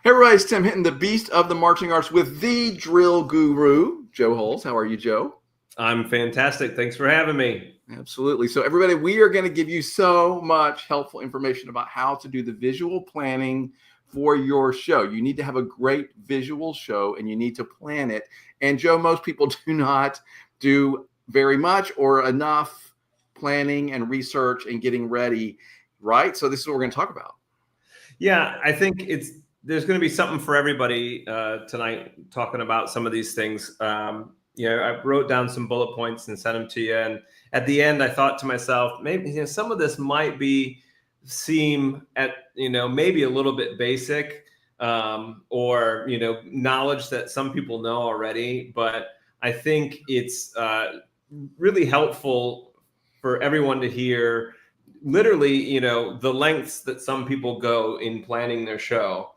Hey everybody, it's Tim Hinton, the beast of the marching arts with the drill guru, Joe Huls. How are you, Joe? I'm fantastic. Thanks for having me. Absolutely. So everybody, we are going to give you so much helpful information about how to do the visual planning for your show. You need to have a great visual show and you need to plan it. And Joe, most people do not do very much or enough planning and research and getting ready, right? So this is what we're going to talk about. Yeah, I think there's going to be something for everybody tonight talking about some of these things. I wrote down some bullet points and sent them to you. And at the end, I thought to myself, maybe some of this might seem maybe a little bit basic or knowledge that some people know already. But I think it's really helpful for everyone to hear. Literally, the lengths that some people go in planning their show,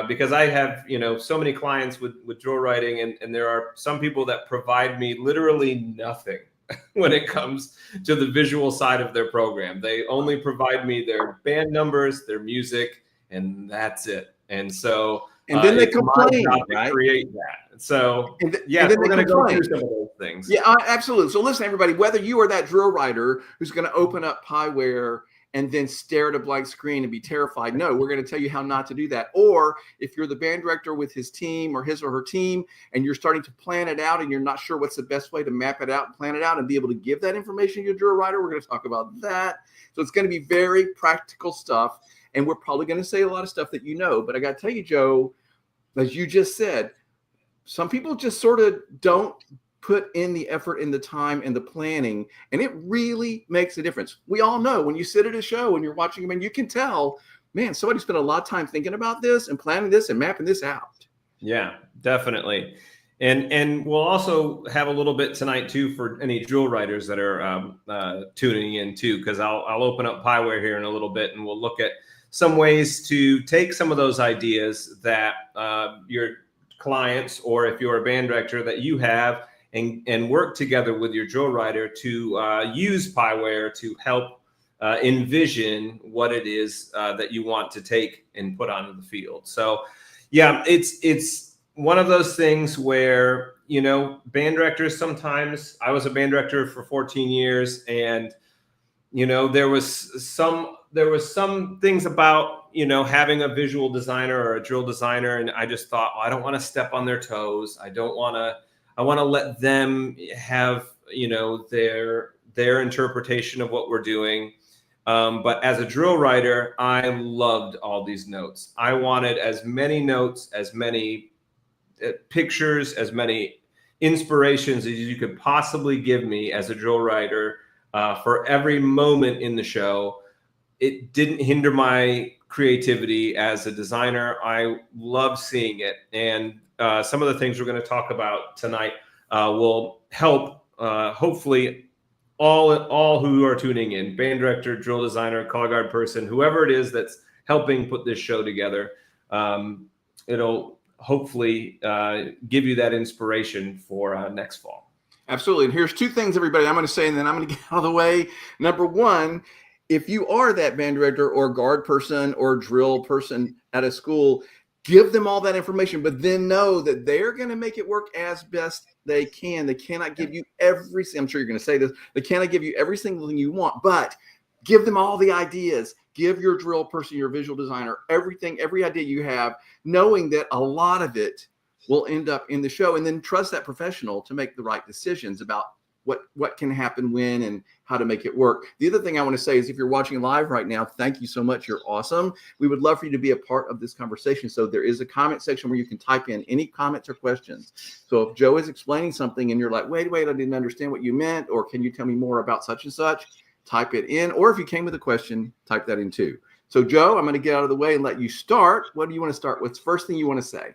because I have, so many clients with drill writing, and there are some people that provide me literally nothing when it comes to the visual side of their program. They only provide me their band numbers, their music, and that's it. And so, and then they complain, right? To create that. So, and then we're going to go through some of those things. Yeah, absolutely. So listen, everybody, whether you are that drill writer who's going to open up Pyware and then stare at a blank screen and be terrified, no, we're going to tell you how not to do that. Or if you're the band director with his team or his or her team, and you're starting to plan it out and you're not sure what's the best way to map it out, plan it out, and be able to give that information to your drill writer, we're going to talk about that. So it's going to be very practical stuff. And we're probably going to say a lot of stuff that you know. But I got to tell you, Joe, as you just said, some people just sort of don't put in the effort and the time and the planning, and it really makes a difference. We all know when you sit at a show and you're watching them, and you can tell, man, somebody spent a lot of time thinking about this and planning this and mapping this out. Yeah, definitely. And we'll also have a little bit tonight too for any drill writers that are tuning in too, because I'll open up Pyware here in a little bit, and we'll look at some ways to take some of those ideas that your clients, or if you're a band director, that you have, and work together with your drill writer to use Pyware to help envision what it is that you want to take and put onto the field. So yeah, it's one of those things where, band directors, sometimes I was a band director for 14 years, and there was some things about, having a visual designer or a drill designer. And I just thought, well, I don't want to step on their toes. I want to let them have, their interpretation of what we're doing. But as a drill writer, I loved all these notes. I wanted as many notes, as many pictures, as many inspirations as you could possibly give me as a drill writer for every moment in the show. It didn't hinder my creativity as a designer. I love seeing it. And some of the things we're going to talk about tonight will help, hopefully, all who are tuning in, band director, drill designer, color guard person, whoever it is that's helping put this show together. It'll hopefully give you that inspiration for next fall. Absolutely. And here's two things, everybody, I'm going to say, and then I'm going to get out of the way. Number one, if you are that band director or guard person or drill person at a school, give them all that information, but then know that they're going to make it work as best they can. They cannot give you everything. I'm sure you're going to say this. They cannot give you every single thing you want, but give them all the ideas. Give your drill person, your visual designer, everything, every idea you have, knowing that a lot of it will end up in the show, and then trust that professional to make the right decisions about what can happen when and how to make it work. The other thing I want to say is, if you're watching live right now, thank you so much. You're awesome. We would love for you to be a part of this conversation. So there is a comment section where you can type in any comments or questions. So if Joe is explaining something and you're like, wait, I didn't understand what you meant, or can you tell me more about such and such, type it in. Or if you came with a question, type that in too. So Joe, I'm going to get out of the way and let you start. What do you want to start? What's the first thing you want to say?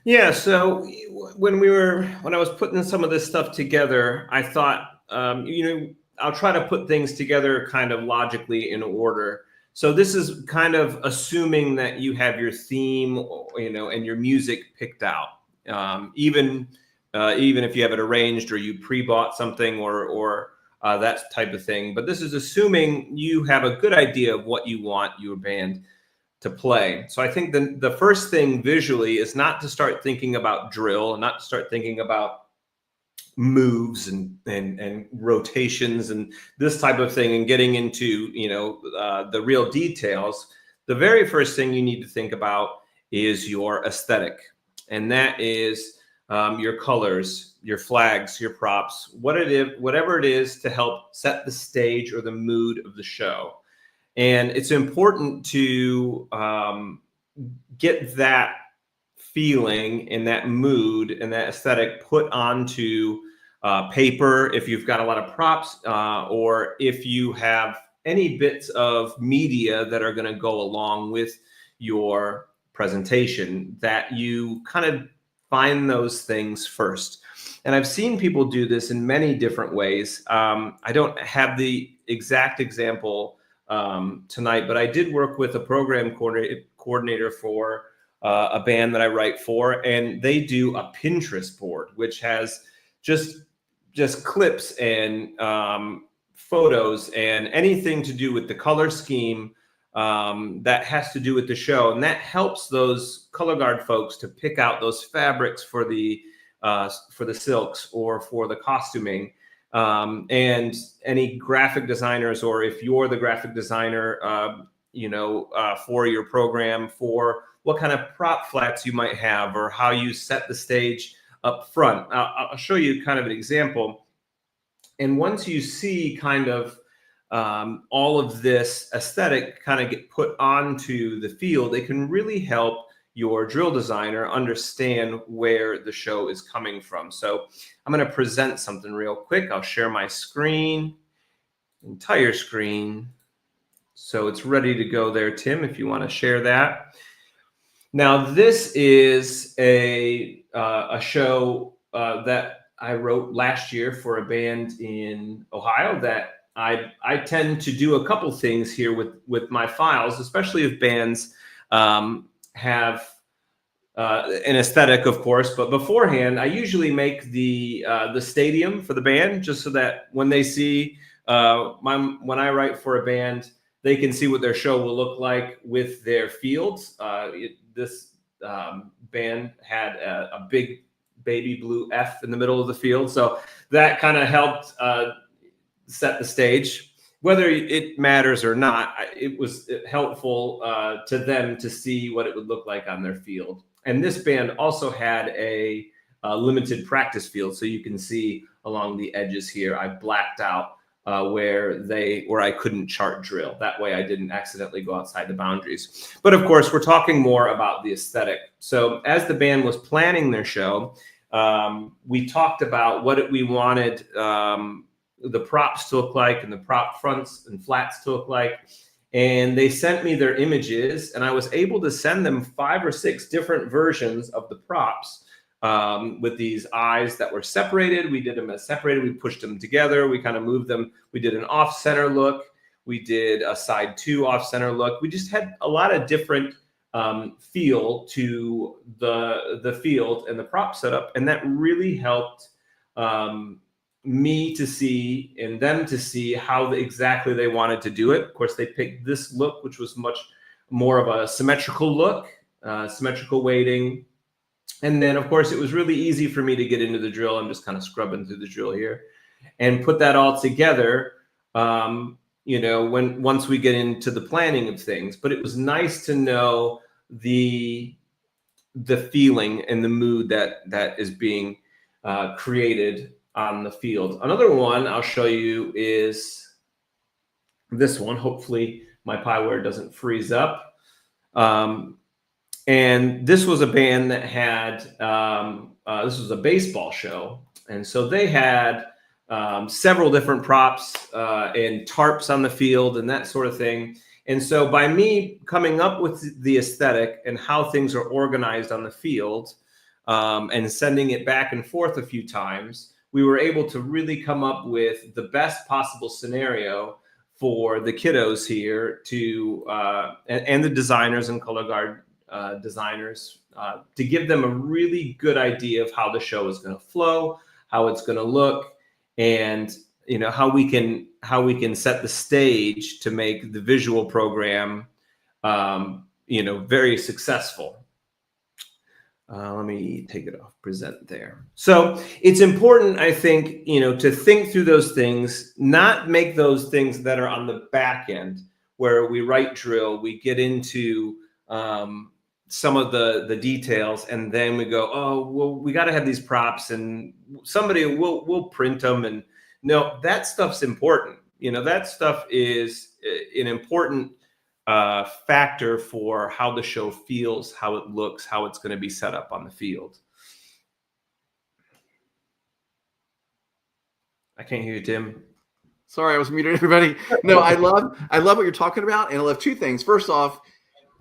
Yeah. So when I was putting some of this stuff together, I thought, I'll try to put things together kind of logically in order. So this is kind of assuming that you have your theme, and your music picked out, even if you have it arranged or you pre-bought something or that type of thing. But this is assuming you have a good idea of what you want your band to play. So I think the first thing visually is not to start thinking about drill and not to start thinking about moves and rotations and this type of thing and getting into, the real details. The very first thing you need to think about is your aesthetic. And that is your colors, your flags, your props, whatever it is to help set the stage or the mood of the show. And it's important to get that feeling and that mood and that aesthetic put onto paper if you've got a lot of props, or if you have any bits of media that are going to go along with your presentation, that you kind of find those things first. And I've seen people do this in many different ways. I don't have the exact example tonight, but I did work with a program coordinator for a band that I write for, and they do a Pinterest board, which has just clips and photos and anything to do with the color scheme that has to do with the show. And that helps those color guard folks to pick out those fabrics for the silks or for the costuming. And any graphic designers, or if you're the graphic designer, for your program, for what kind of prop flats you might have or how you set the stage up front. I'll show you kind of an example. And once you see kind of all of this aesthetic kind of get put onto the field, it can really help your drill designer understand where the show is coming from. So I'm going to present something real quick. I'll share my screen, entire screen. So it's ready to go there, Tim, if you want to share that. Now, this is a show that I wrote last year for a band in Ohio that I tend to do a couple things here with my files, especially if bands have an aesthetic, of course. But beforehand, I usually make the stadium for the band, just so that when they see when I write for a band, they can see what their show will look like with their fields. This band had a big baby blue F in the middle of the field, so that kind of helped set the stage. Whether it matters or not, it was helpful to them to see what it would look like on their field. And this band also had a limited practice field, so you can see along the edges here, I blacked out where I couldn't chart drill. That way I didn't accidentally go outside the boundaries. But of course, we're talking more about the aesthetic. So as the band was planning their show, we talked about what we wanted the props to look like and the prop fronts and flats to look like. And they sent me their images, and I was able to send them 5 or 6 different versions of the props with these eyes that were separated. We did them as separated. We pushed them together. We kind of moved them. We did an off-center look. We did a side 2 off-center look. We just had a lot of different feel to the field and the prop setup, and that really helped me to see and them to see how exactly they wanted to do it. Of course, they picked this look, which was much more of a symmetrical look, symmetrical weighting. And then, of course, it was really easy for me to get into the drill. I'm just kind of scrubbing through the drill here and put that all together, once we get into the planning of things. But it was nice to know the feeling and the mood that is being created on the field. Another one I'll show you is this one. Hopefully my Pyware doesn't freeze up. And this was a band that had, this was a baseball show. And so they had several different props and tarps on the field and that sort of thing. And so by me coming up with the aesthetic and how things are organized on the field and sending it back and forth a few times, we were able to really come up with the best possible scenario for the kiddos here to and the designers and color guard designers to give them a really good idea of how the show is going to flow, how it's going to look, and how we can set the stage to make the visual program very successful. Let me take it off present there. So it's important, I think, to think through those things, not make those things that are on the back end where we write drill, we get into some of the details, and then we go, oh, well, we got to have these props, and somebody will print them. And no, that stuff's important. That stuff is an important factor for how the show feels, how it looks, how it's going to be set up on the field. I can't hear you, Tim. Sorry, I was muted, everybody. No, I love what you're talking about, and I love two things. First off,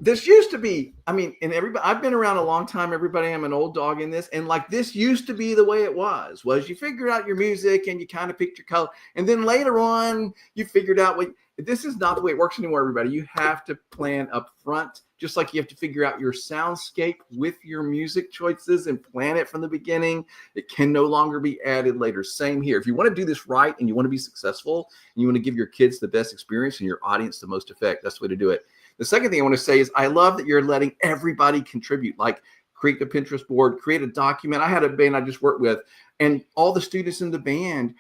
this used to be, and everybody, I've been around a long time, everybody. I'm an old dog in this. And like, this used to be the way it was you figured out your music and you kind of picked your color. And then later on, you figured out this is not the way it works anymore, everybody. You have to plan up front, just like you have to figure out your soundscape with your music choices and plan it from the beginning. It can no longer be added later. Same here. If you want to do this right and you want to be successful and you want to give your kids the best experience and your audience the most effect, that's the way to do it. The second thing I want to say is I love that you're letting everybody contribute, like create a Pinterest board, create a document. I had a band I just worked with, and all the students in the band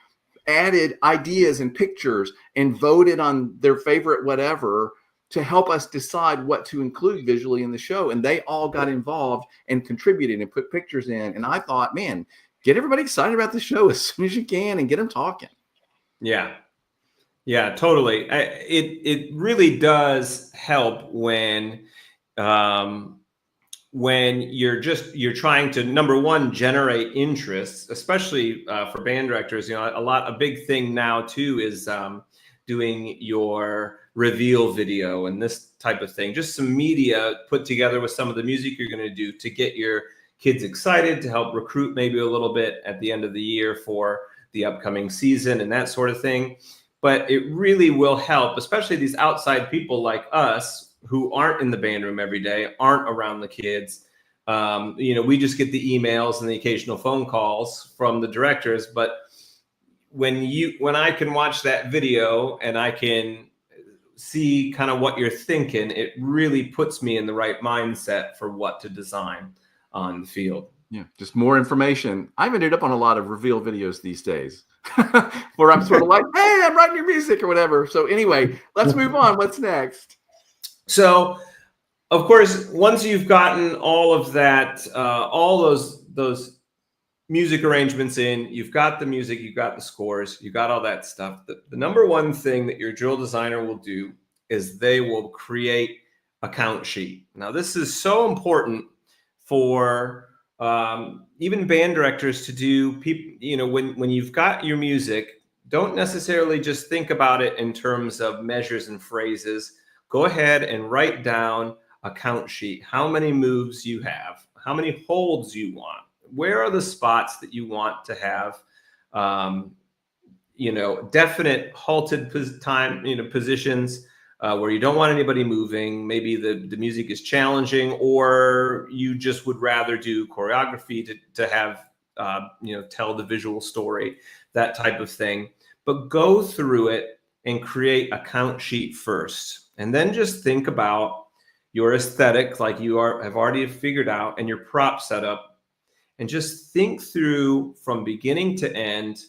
added ideas and pictures and voted on their favorite whatever to help us decide what to include visually in the show. And they all got involved and contributed and put pictures in. And I thought, man, get everybody excited about the show as soon as you can and get them talking. Yeah, totally. It really does help when you're trying to, number one, generate interest, especially for band directors. A big thing now too is doing your reveal video and this type of thing. Just some media put together with some of the music you're going to do to get your kids excited, to help recruit maybe a little bit at the end of the year for the upcoming season and that sort of thing. But it really will help, especially these outside people like us who aren't in the band room every day, aren't around the kids. We just get the emails and the occasional phone calls from the directors. But when I can watch that video and I can see kind of what you're thinking, it really puts me in the right mindset for what to design on the field. Yeah, just more information. I've ended up on a lot of reveal videos these days where I'm sort of like, hey, I'm writing your music or whatever. So anyway, let's move on. What's next? So, of course, once you've gotten all of that, all those music arrangements in, you've got the music, you've got the scores, you've got all that stuff. The number one thing that your drill designer will do is they will create a count sheet. Now, this is so important for even band directors to do. When you've got your music, don't necessarily just think about it in terms of measures and phrases. Go ahead and write down a count sheet. How many moves you have, how many holds you want, where are the spots that you want to have, definite halted positions, where you don't want anybody moving. Maybe the music is challenging, or you just would rather do choreography to have, tell the visual story, that type of thing. But go through it and create a count sheet first. And then just think about your aesthetic, like have already figured out, and your prop setup. And just think through from beginning to end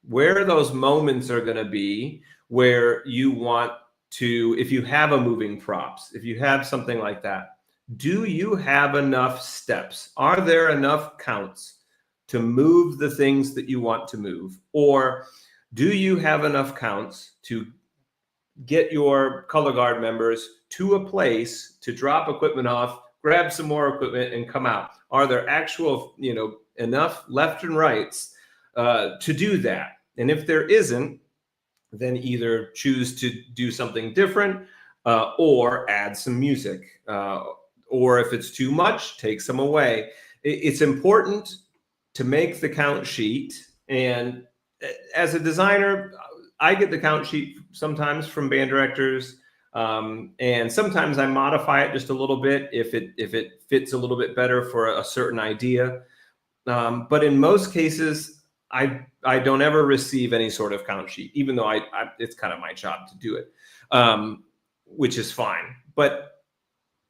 where those moments are going to be, where you want to, if you have a moving props, if you have something like that, do you have enough steps? Are there enough counts to move the things that you want to move? Or do you have enough counts to get your color guard members to a place to drop equipment off, grab some more equipment, and come out? Are there actual, enough left and rights to do that? And if there isn't, then either choose to do something different or add some music. Or if it's too much, take some away. It's important to make the count sheet. And as a designer, I get the count sheet sometimes from band directors. And sometimes I modify it just a little bit if it fits a little bit better for a certain idea. But in most cases, I don't ever receive any sort of count sheet, even though it's kind of my job to do it, which is fine. But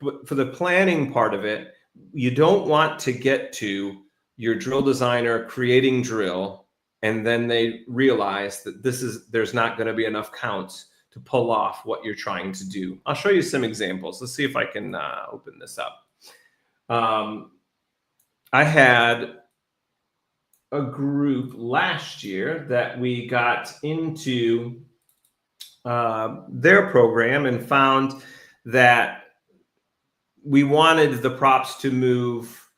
but for the planning part of it, you don't want to get to your drill designer creating drill, and then they realize that there's not going to be enough counts to pull off what you're trying to do. I'll show you some examples. Let's see if I can open this up. I had a group last year that we got into their program and found that we wanted the props to move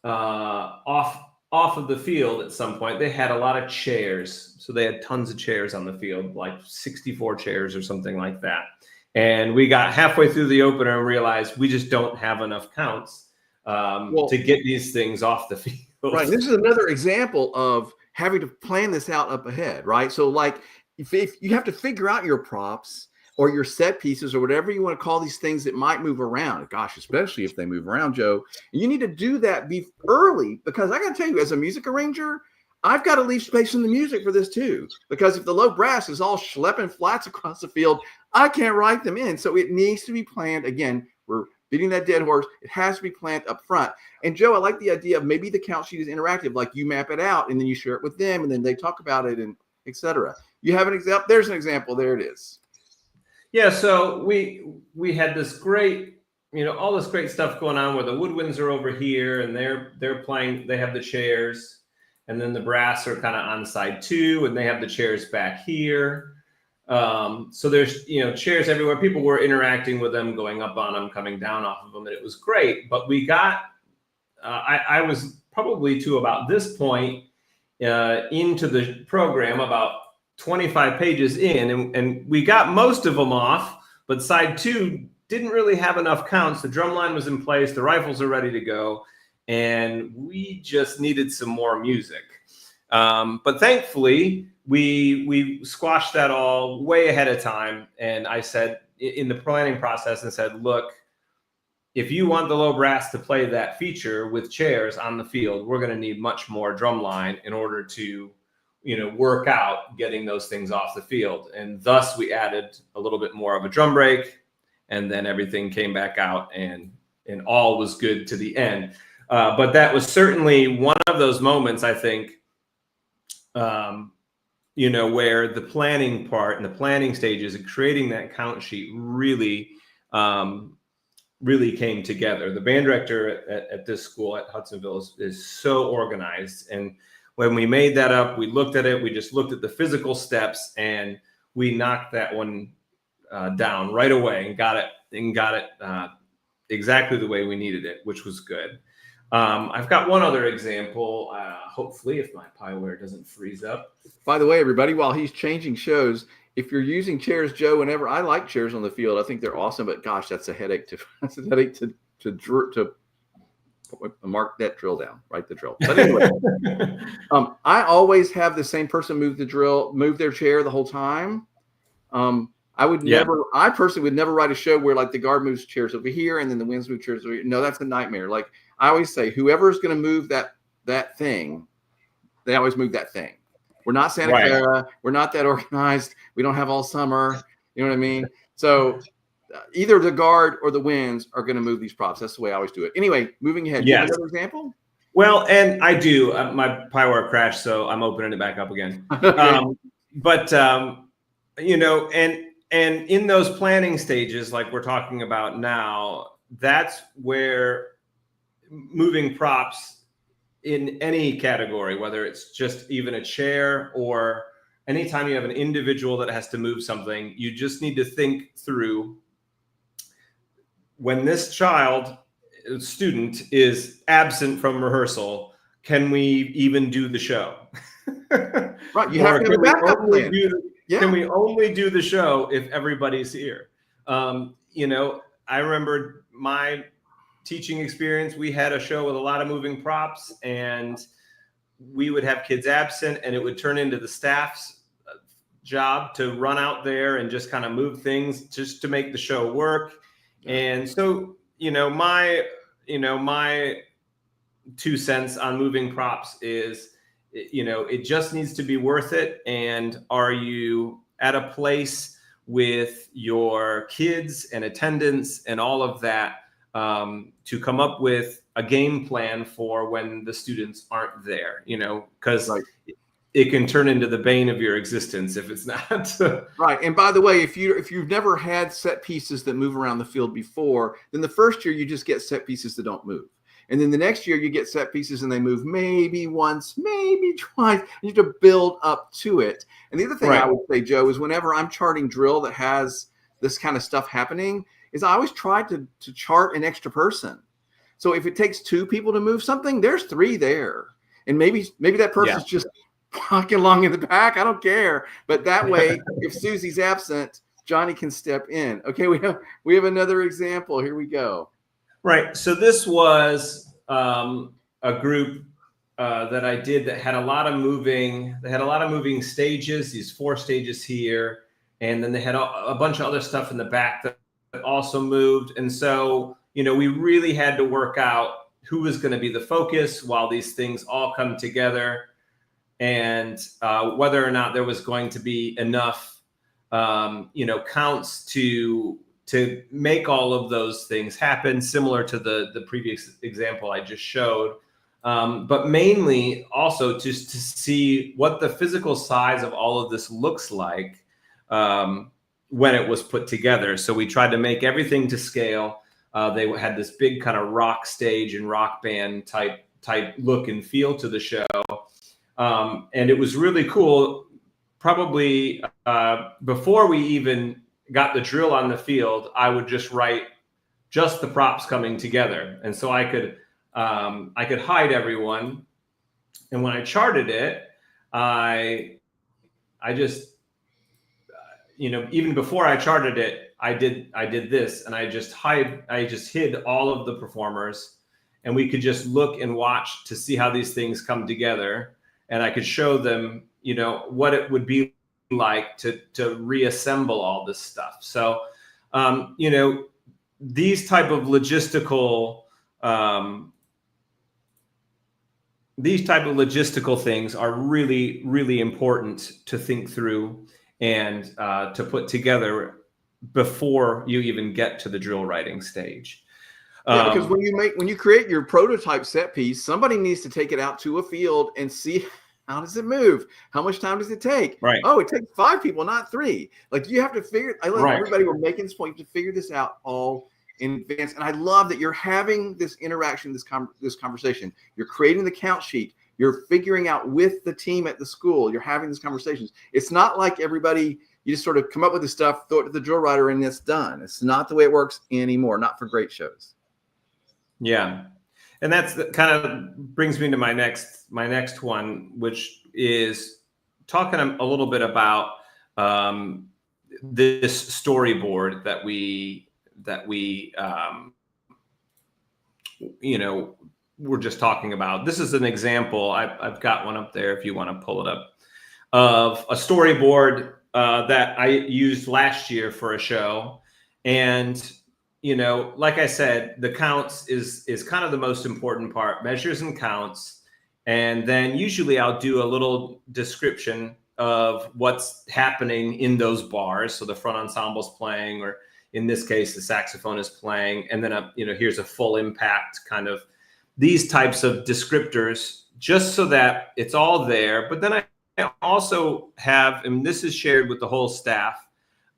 off of the field at some point. They had a lot of chairs, so they had tons of chairs on the field, like 64 chairs or something like that. And we got halfway through the opener and realized we just don't have enough counts to get these things off the field. Right. This is another example of having to plan this out up ahead, right? So like if you have to figure out your props or your set pieces or whatever you want to call these things that might move around. Gosh, especially if they move around, Joe. You need to do that early, because I got to tell you, as a music arranger, I've got to leave space in the music for this too. Because if the low brass is all schlepping flats across the field, I can't write them in. So it needs to be planned. Again, we're beating that dead horse. It has to be planned up front. And Joe, I like the idea of maybe the count sheet is interactive, like you map it out and then you share it with them and then they talk about it and etc. You have an example. There's an example. There it is. Yeah, so we had this great, all this great stuff going on where the woodwinds are over here and they're playing, they have the chairs, and then the brass are kind of on side two and they have the chairs back here. So there's, chairs everywhere. People were interacting with them, going up on them, coming down off of them, and it was great. But we got, I was probably to about this point into the program, about 25 pages in, and we got most of them off, but side two didn't really have enough counts. The drum line was in place, the rifles are ready to go, and we just needed some more music. But thankfully, we squashed that all way ahead of time. And I said in the planning process, and said, look, if you want the low brass to play that feature with chairs on the field, we're going to need much more drum line in order to work out getting those things off the field. And thus we added a little bit more of a drum break, and then everything came back out and all was good to the end. But that was certainly one of those moments, I think, where the planning part and the planning stages and creating that count sheet really came together. The band director at this school at Hudsonville is so organized. And when we made that up, we looked at it, we just looked at the physical steps, and we knocked that one down right away and got it exactly the way we needed it, which was good. I've got one other example, hopefully, if my Pyware doesn't freeze up. By the way, everybody, while he's changing shows, if you're using chairs, Joe, whenever I like chairs on the field, I think they're awesome, but gosh, that's a headache to mark that drill down, write the drill. But anyway, I always have the same person move their chair the whole time. I personally would never write a show where like the guard moves chairs over here and then the winds move chairs over here. No, that's a nightmare. Like I always say, whoever's going to move that thing, they always move that thing. We're not Santa Clara. We're not that organized. We don't have all summer. You know what I mean? So either the guard or the winds are going to move these props. That's the way I always do it. Anyway, moving ahead. Yes. Another example? Well, and I do. My Pyware crashed, so I'm opening it back up again. And in those planning stages, like we're talking about now, that's where moving props in any category, whether it's just even a chair or anytime you have an individual that has to move something, you just need to think through when this student is absent from rehearsal, can we even do the show? Right. You have to have a backup plan. Can we only do the show if everybody's here? I remember my teaching experience. We had a show with a lot of moving props, and we would have kids absent, and it would turn into the staff's job to run out there and just kind of move things just to make the show work. And so, my 2 cents on moving props is, it just needs to be worth it. And are you at a place with your kids and attendance and all of that, to come up with a game plan for when the students aren't there, because Right. it can turn into the bane of your existence if it's not. Right. And by the way, if you've never had set pieces that move around the field before, then the first year you just get set pieces that don't move. And then the next year you get set pieces and they move maybe once, maybe twice. You have to build up to it. And the other thing I would say, Joe, is whenever I'm charting drill that has this kind of stuff happening, is I always try to chart an extra person. So if it takes 2 people to move something, there's 3 there. And maybe that person's just walking along in the back. I don't care. But that way, if Susie's absent, Johnny can step in. Okay, we have another example. Here we go. Right. So this was a group that I did that had a lot of moving. They had a lot of moving stages. These 4 stages here, and then they had a bunch of other stuff in the back that also moved. And so we really had to work out who was going to be the focus while these things all come together, and whether or not there was going to be enough, counts to make all of those things happen, similar to the previous example I just showed, but mainly also just to see what the physical size of all of this looks like when it was put together. So we tried to make everything to scale. They had this big kind of rock stage and rock band type look and feel to the show. And it was really cool. Probably before we even got the drill on the field, I would just write just the props coming together. And so I could hide everyone. And when I charted it, I just, even before I charted it, I did this, and I just hid all of the performers, and we could just look and watch to see how these things come together. And I could show them, what it would be like to reassemble all this stuff. So, these type of logistical things are really, really important to think through and to put together before you even get to the drill writing stage. Because when you create your prototype set piece, somebody needs to take it out to a field and see how does it move? How much time does it take? Right. Oh, it takes 5 people, not 3. Like you have to figure. I love everybody. We're making this point. You have to figure this out all in advance. And I love that you're having this interaction, this conversation. You're creating the count sheet. You're figuring out with the team at the school. You're having these conversations. It's not like everybody. You just sort of come up with the stuff, throw it to the drill writer, and it's done. It's not the way it works anymore. Not for great shows. Yeah. And that's kind of brings me to my next one, which is talking a little bit about this storyboard that we we're just talking about. This is an example. I've got one up there if you want to pull it up, of a storyboard that I used last year for a show. And like I said, the counts is kind of the most important part, measures and counts. And then usually I'll do a little description of what's happening in those bars. So the front ensemble's playing, or in this case, the saxophone is playing. And then, here's a full impact, kind of these types of descriptors, just so that it's all there. But then I also have, and this is shared with the whole staff,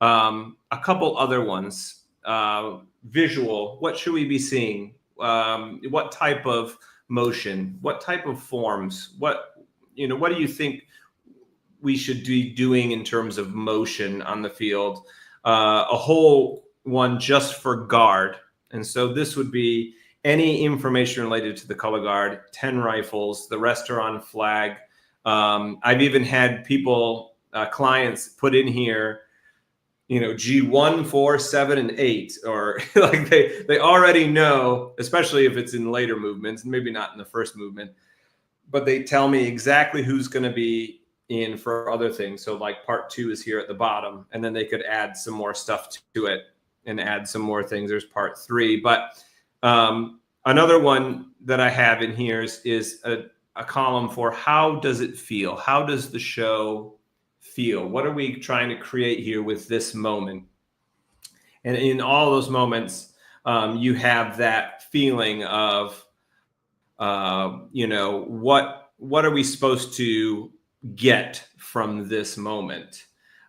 a couple other ones. Visual, what should we be seeing? What type of motion? What type of forms? What do you think we should be doing in terms of motion on the field? A whole one just for guard. And so this would be any information related to the color guard, 10 rifles, the rest are on flag. I've even had people, clients put in here, G1, 4, 7, and 8, or like they already know, especially if it's in later movements, maybe not in the first movement, but they tell me exactly who's going to be in for other things. So like part 2 is here at the bottom, and then they could add some more stuff to it and add some more things. There's part 3, but another one that I have in here is a column for how does it feel? How does the show feel? What are we trying to create here with this moment? And in all those moments, you have that feeling of, what are we supposed to get from this moment?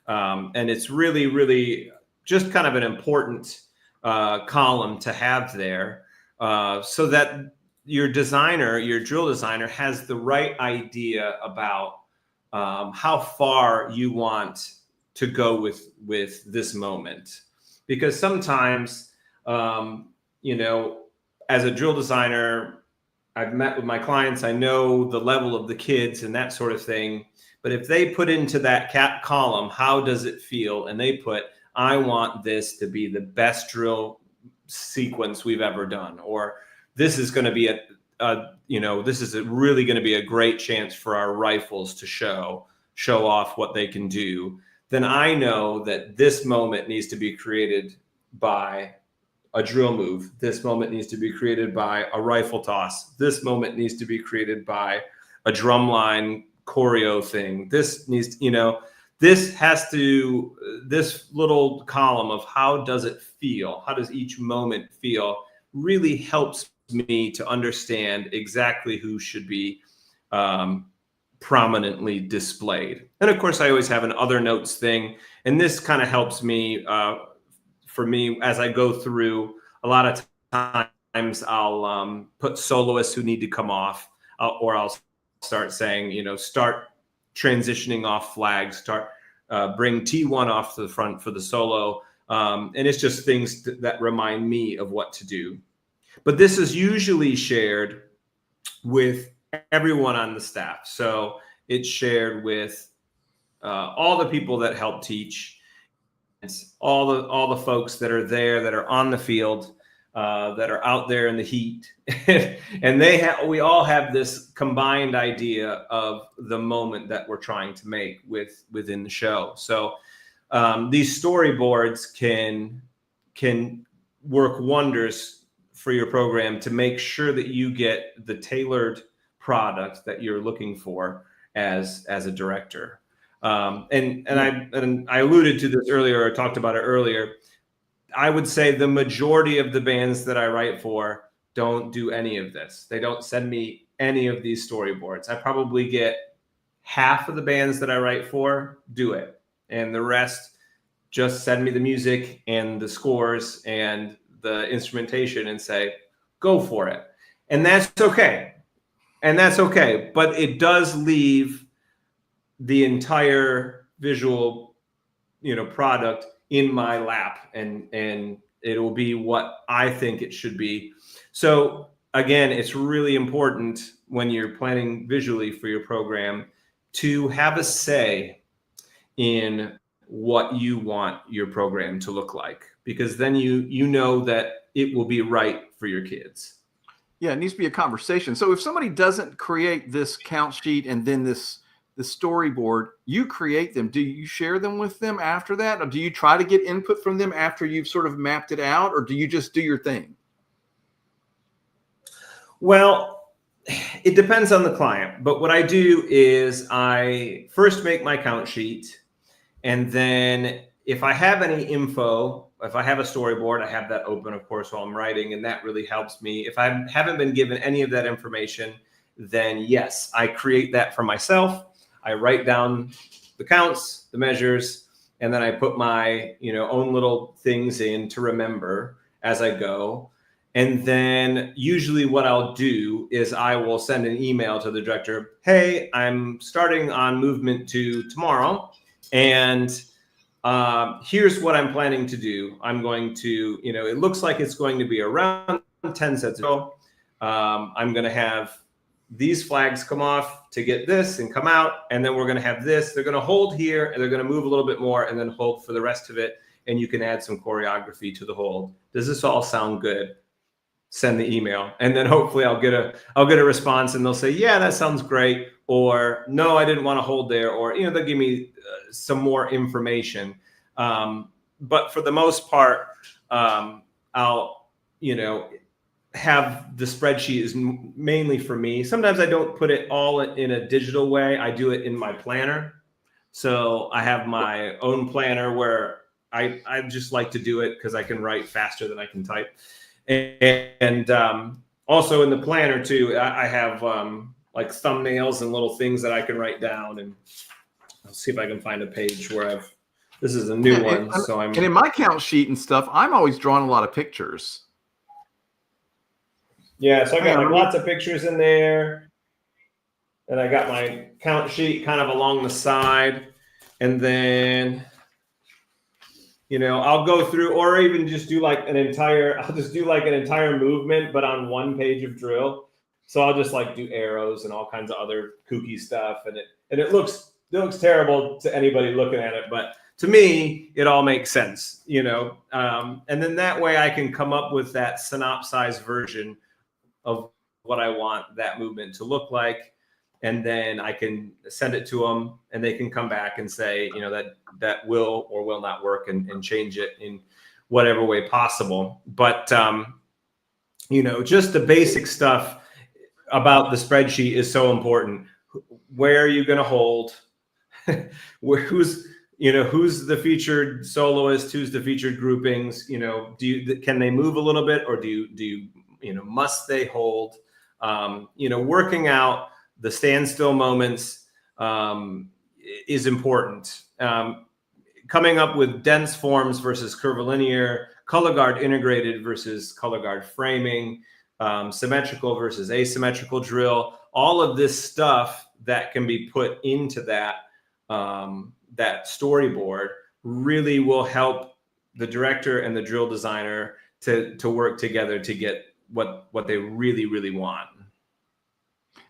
And it's really, really just kind of an important column to have there, so that your designer, your drill designer, has the right idea about how far you want to go with this moment. Because sometimes, as a drill designer, I've met with my clients, I know the level of the kids and that sort of thing. But if they put into that column, how does it feel? And they put, I want this to be the best drill sequence we've ever done. Or this is going to be really going to be a great chance for our rifles to show off what they can do. Then I know that this moment needs to be created by a drill move. This moment needs to be created by a rifle toss. This moment needs to be created by a drumline choreo thing. This needs, this little column of how does it feel? How does each moment feel really helps me to understand exactly who should be prominently displayed. And of course, I always have an other notes thing. And this kind of helps me, for me, as I go through. A lot of times I'll put soloists who need to come off, or I'll start saying, start transitioning off flags, bring T1 off to the front for the solo. And it's just things that remind me of what to do. But this is usually shared with everyone on the staff. So it's shared with all the people that help teach. It's all the folks that are there, that are on the field, that are out there in the heat, and we all have this combined idea of the moment that we're trying to make within the show. So these storyboards can work wonders for your program to make sure that you get the tailored product that you're looking for as a director. And I alluded to this earlier, or talked about it earlier. I would say the majority of the bands that I write for don't do any of this. They don't send me any of these storyboards. I probably get half of the bands that I write for do it, and the rest just send me the music and the scores and the instrumentation and say, go for it. And that's okay. But it does leave the entire visual, product in my lap, and it will be what I think it should be. So again, it's really important when you're planning visually for your program to have a say in what you want your program to look like, because then you know that it will be right for your kids. Yeah, it needs to be a conversation. So if somebody doesn't create this count sheet and then the storyboard, you create them. Do you share them with them after that? Or do you try to get input from them after you've sort of mapped it out? Or do you just do your thing? Well, it depends on the client. But what I do is I first make my count sheet. And then if I have any info, if I have a storyboard, I have that open, of course, while I'm writing. And that really helps me. If I haven't been given any of that information, then yes, I create that for myself. I write down the counts, the measures, and then I put my own little things in to remember as I go. And then usually what I'll do is I will send an email to the director. Hey, I'm starting on movement 2 tomorrow, and here's what I'm planning to do. I'm going to, it looks like it's going to be around 10 sets. I'm going to have these flags come off to get this and come out, and then we're going to have this. They're going to hold here, and they're going to move a little bit more, and then hold for the rest of it. And you can add some choreography to the hold. Does this all sound good? Send the email, and then hopefully I'll get a response, and they'll say, yeah, that sounds great, or no, I didn't want to hold there, or they'll give me some more information. But for the most part, I'll have the spreadsheet is mainly for me. Sometimes I don't put it all in a digital way. I do it in my planner. So I have my own planner where I just like to do it because I can write faster than I can type. And also in the planner too, I have like thumbnails and little things that I can write down. And I'll see if I can find a page where this is a new one. So and in my count sheet and stuff, I'm always drawing a lot of pictures. Yeah, so I got like lots of pictures in there. And I got my count sheet kind of along the side. And then, I'll go through, or even just do like an entire movement, but on one page of drill. So I'll just like do arrows and all kinds of other kooky stuff. And it looks terrible to anybody looking at it, but to me, it all makes sense, and then that way I can come up with that synopsized version of what I want that movement to look like. And then I can send it to them and they can come back and say, that will or will not work and change it in whatever way possible. But, just the basic stuff about the spreadsheet is so important. Where are you going to hold? Who's the featured soloist? Who's the featured groupings? Can they move a little bit, or do you must they hold? Working out the standstill moments is important. Coming up with dense forms versus curvilinear, color guard integrated versus color guard framing, symmetrical versus asymmetrical drill, all of this stuff that can be put into that storyboard really will help the director and the drill designer to work together to get what they really, really want.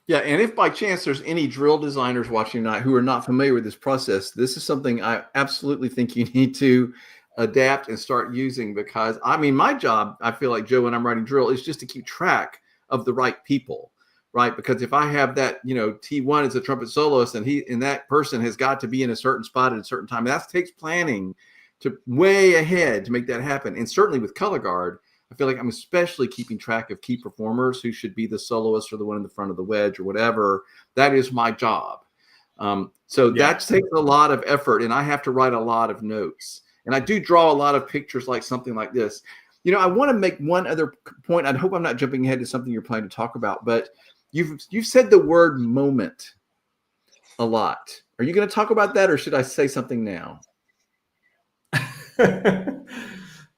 Yeah, and if by chance there's any drill designers watching tonight who are not familiar with this process, this is something I absolutely think you need to adapt and start using, because my job, I feel like, Joe, when I'm writing drill, is just to keep track of the right people, right? Because if I have that, T1 is a trumpet soloist and that person has got to be in a certain spot at a certain time, that takes planning to way ahead to make that happen. And certainly with color guard, I feel like I'm especially keeping track of key performers who should be the soloist or the one in the front of the wedge or whatever. That is my job. That takes a lot of effort, and I have to write a lot of notes. And I do draw a lot of pictures like something like this. I want to make one other point. I hope I'm not jumping ahead to something you're planning to talk about, but you've said the word moment a lot. Are you going to talk about that, or should I say something now?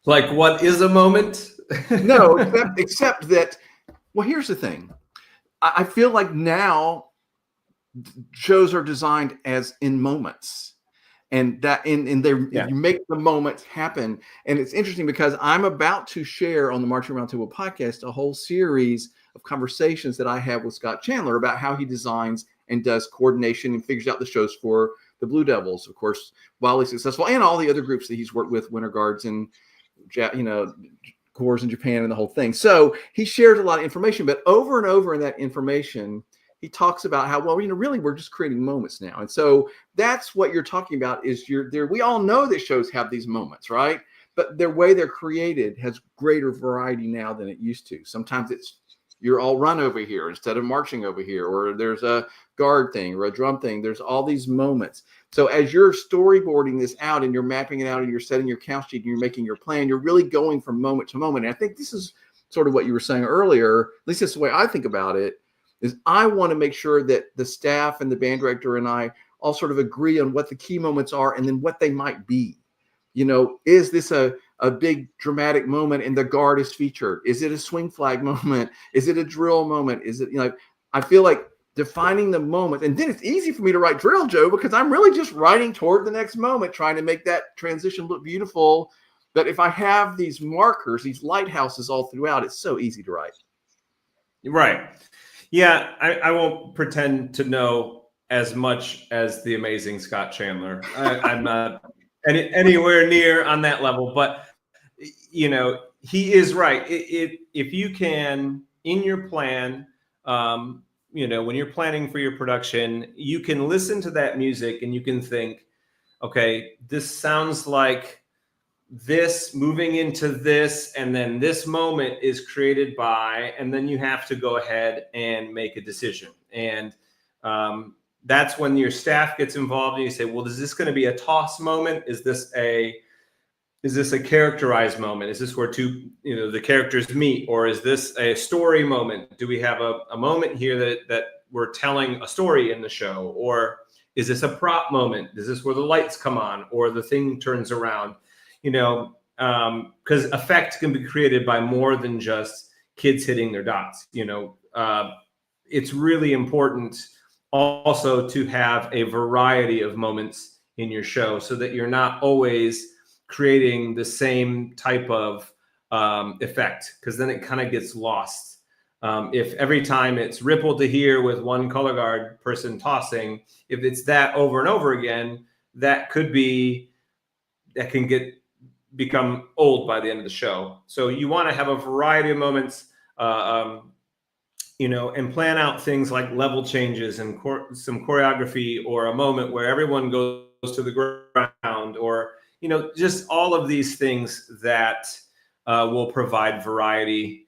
Like, what is a moment? No, except that, well, here's the thing. I feel like now shows are designed as in moments, and that you make the moments happen. And it's interesting because I'm about to share on the Marching Roundtable podcast a whole series of conversations that I have with Scott Chandler about how he designs and does coordination and figures out the shows for the Blue Devils, of course, wildly successful, and all the other groups that he's worked with, Winter Guards and corps in Japan and the whole thing. So he shares a lot of information, but over and over in that information, he talks about how, really we're just creating moments now. And so that's what you're talking about is we all know that shows have these moments, right? But the way they're created has greater variety now than it used to. Sometimes you're all run over here instead of marching over here, or there's a guard thing or a drum thing. There's all these moments. So as you're storyboarding this out and you're mapping it out and you're setting your count sheet and you're making your plan, you're really going from moment to moment. And I think this is sort of what you were saying earlier, at least that's the way I think about it, is I want to make sure that the staff and the band director and I all sort of agree on what the key moments are and then what they might be. Is this a big dramatic moment and the guard is featured? Is it a swing flag moment? Is it a drill moment? Is it, I feel like defining the moment, and then it's easy for me to write drill, Joe, because I'm really just writing toward the next moment, trying to make that transition look beautiful. But if I have these markers, these lighthouses all throughout, it's so easy to write. Right. Yeah. I won't pretend to know as much as the amazing Scott Chandler. I'm not anywhere near on that level, but he is right. If you can, in your plan, when you're planning for your production, you can listen to that music and you can think, okay, this sounds like this moving into this, and then this moment is created by, and then you have to go ahead and make a decision. And that's when your staff gets involved and you say, well, is this going to be a toss moment? Is this a characterized moment? Is this where the characters meet? Or is this a story moment? Do we have a moment here that we're telling a story in the show? Or is this a prop moment? Is this where the lights come on or the thing turns around? Because effect can be created by more than just kids hitting their dots. It's really important also to have a variety of moments in your show so that you're not always creating the same type of effect, because then it kind of gets lost. If every time it's ripple to here with one color guard person tossing, if it's that over and over again, that can become old by the end of the show. So you want to have a variety of moments, and plan out things like level changes and some choreography, or a moment where everyone goes to the ground, or just all of these things that will provide variety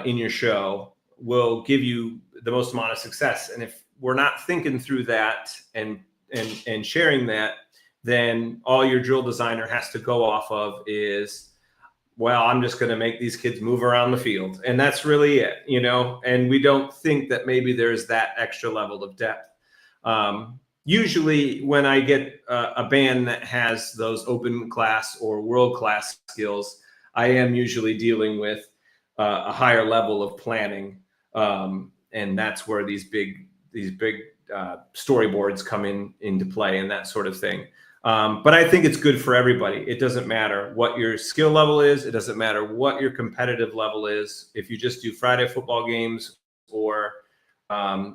in your show will give you the most amount of success. And if we're not thinking through that and sharing that, then all your drill designer has to go off of is, well, I'm just going to make these kids move around the field. And that's really it, and we don't think that maybe there's that extra level of depth. Usually when I get a band that has those open class or world class skills, I am usually dealing with a higher level of planning. And that's where these big storyboards come into play and that sort of thing. But I think it's good for everybody. It doesn't matter what your skill level is. It doesn't matter what your competitive level is. If you just do Friday football games, or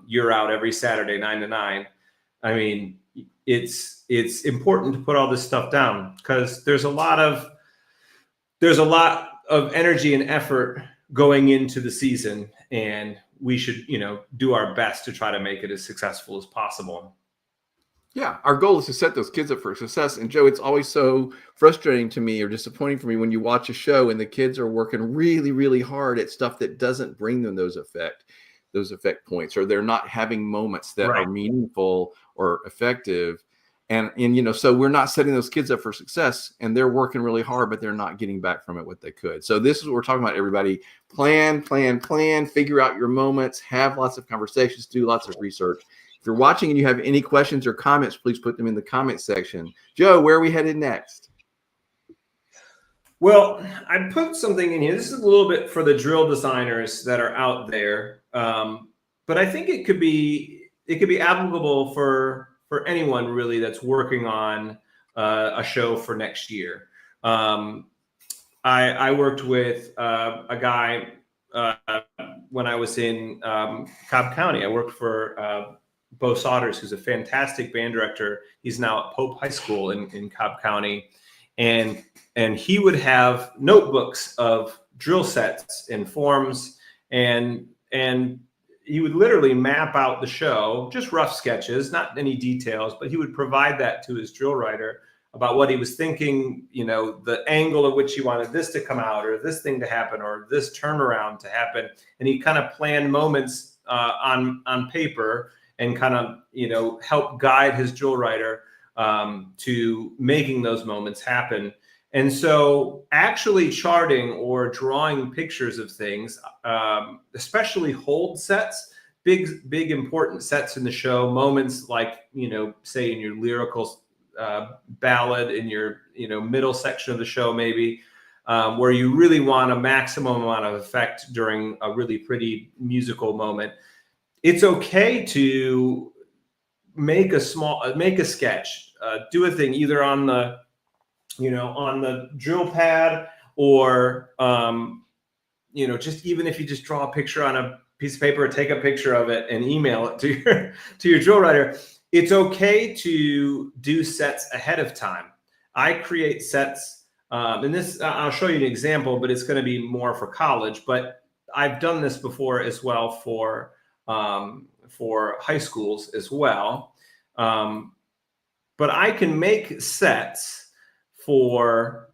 you're out every Saturday 9 to 9, I mean, it's important to put all this stuff down, because there's a lot of energy and effort going into the season, and we should, do our best to try to make it as successful as possible. Yeah, our goal is to set those kids up for success. And Joe, it's always so frustrating to me or disappointing for me when you watch a show and the kids are working really, really hard at stuff that doesn't bring them those effect points, or they're not having moments that Right. are meaningful or effective. And so we're not setting those kids up for success, and they're working really hard, but they're not getting back from it what they could. So this is what we're talking about, everybody. Plan, figure out your moments, have lots of conversations, do lots of research. If you're watching and you have any questions or comments, please put them in the comment section. Joe, where are we headed next? Well, I put something in here. This is a little bit for the drill designers that are out there, but I think it could be applicable for anyone really that's working on a show for next year. I worked with a guy when I was in Cobb County. I worked for Bo Sodders, who's a fantastic band director. He's now at Pope High School in Cobb County. And he would have notebooks of drill sets and forms, and he would literally map out the show, just rough sketches, not any details, but he would provide that to his drill writer about what he was thinking, the angle at which he wanted this to come out, or this thing to happen, or this turnaround to happen. And he kind of planned moments on paper, and kind of, help guide his drill writer to making those moments happen. And so actually charting or drawing pictures of things, especially hold sets, big important sets in the show, moments like, say in your lyrical ballad, in your, middle section of the show, maybe, where you really want a maximum amount of effect during a really pretty musical moment. It's okay to make a sketch, do a thing either on the, on the drill pad, or, just even if you just draw a picture on a piece of paper, or take a picture of it and email it to your drill writer. It's okay to do sets ahead of time. I create sets, and this, I'll show you an example, but it's going to be more for college, but I've done this before as well for high schools as well. But I can make sets for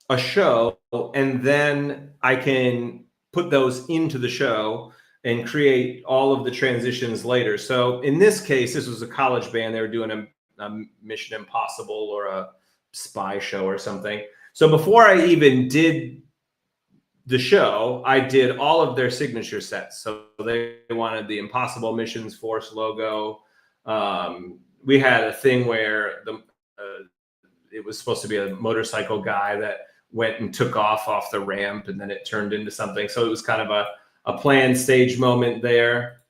a show, and then I can put those into the show and create all of the transitions later. So in this case, this was a college band. They were doing a Mission Impossible or a spy show or something. So before I even did the show, I did all of their signature sets. So they wanted the Impossible Missions Force logo. We had a thing where it was supposed to be a motorcycle guy that went and took off the ramp, and then it turned into something. So it was kind of a planned stage moment there.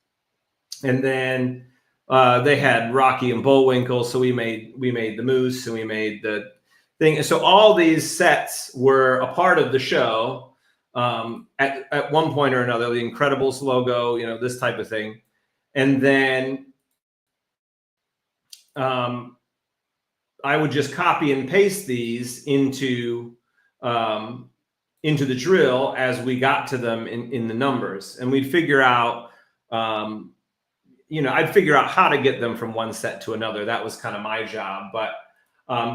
And then they had Rocky and Bullwinkle. So we made the moose, and we made the thing. So all these sets were a part of the show. At one point or another, the Incredibles logo, this type of thing. And then I would just copy and paste these into the drill as we got to them in the numbers. And we'd figure out, I'd figure out how to get them from one set to another. That was kind of my job. But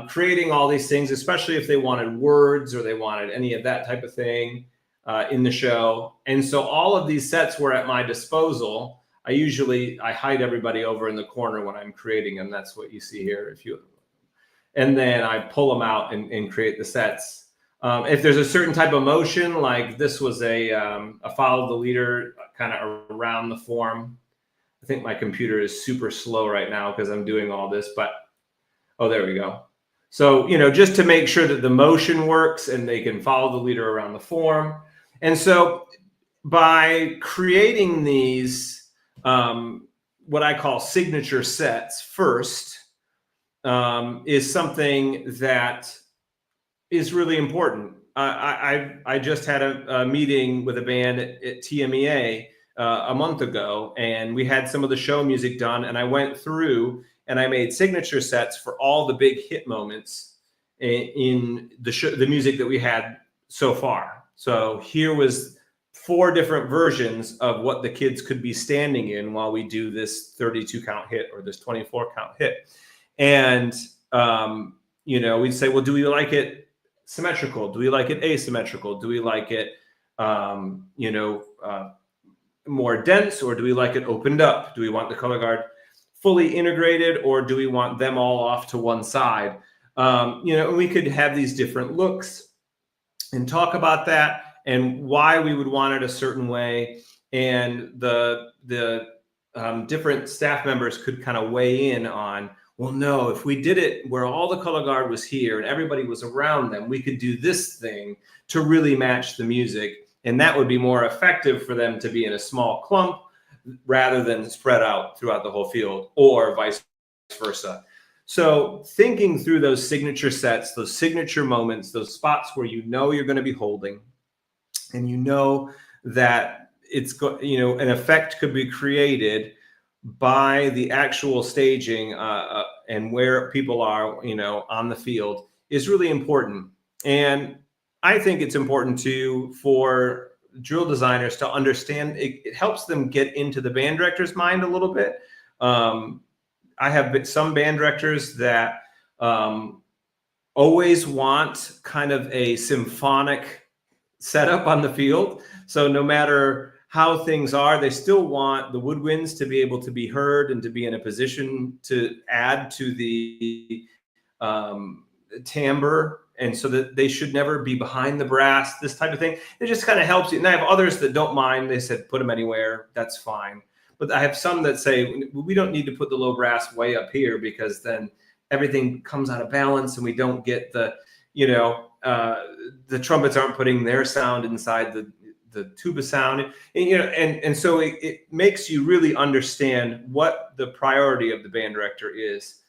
creating all these things, especially if they wanted words or they wanted any of that type of thing, in the show. And so all of these sets were at my disposal. I hide everybody over in the corner when I'm creating them. That's what you see here. And then I pull them out and create the sets. If there's a certain type of motion, like this was a follow the leader kind of around the form. I think my computer is super slow right now because I'm doing all this, but there we go. So, just to make sure that the motion works and they can follow the leader around the form. And so by creating these, what I call signature sets first, is something that is really important. I just had a meeting with a band at TMEA a month ago, and we had some of the show music done, and I went through and I made signature sets for all the big hit moments in the music that we had so far. So here was 4 different versions of what the kids could be standing in while we do this 32 count hit or this 24 count hit. And, we'd say, well, do we like it symmetrical? Do we like it asymmetrical? Do we like it, more dense, or do we like it opened up? Do we want the color guard fully integrated, or do we want them all off to one side? And we could have these different looks and talk about that and why we would want it a certain way. And the different staff members could kind of weigh in on, well, no, if we did it where all the color guard was here and everybody was around them, we could do this thing to really match the music. And that would be more effective for them to be in a small clump rather than spread out throughout the whole field, or vice versa. So thinking through those signature sets, those signature moments, those spots where you're going to be holding, and that it's an effect could be created by the actual staging and where people are, on the field, is really important. And I think it's important too for drill designers to understand. It helps them get into the band director's mind a little bit. I have some band directors that always want kind of a symphonic setup on the field. So no matter how things are, they still want the woodwinds to be able to be heard and to be in a position to add to the timbre, and so that they should never be behind the brass, this type of thing. It just kind of helps you. And I have others that don't mind. They said, put them anywhere. That's fine. But I have some that say, we don't need to put the low brass way up here, because then everything comes out of balance and we don't get the trumpets aren't putting their sound inside the tuba sound. And so it makes you really understand what the priority of the band director is.